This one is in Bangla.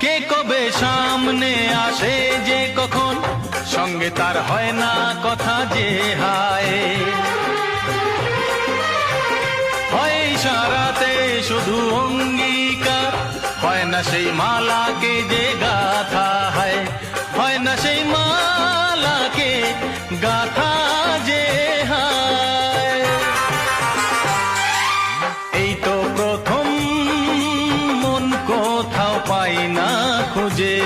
কে কবে সামনে আসে যে কখন, সঙ্গে তার হয় না কথা যে হায়। হয় ইশারাতে শুধু অঙ্গীকার, হয় না সেই মালাকে যে গাথা হয়, হয় না সেই মালাকে গাথা যে হায়। এই তো প্রথম মন কোথাও পাই না খুঁজে।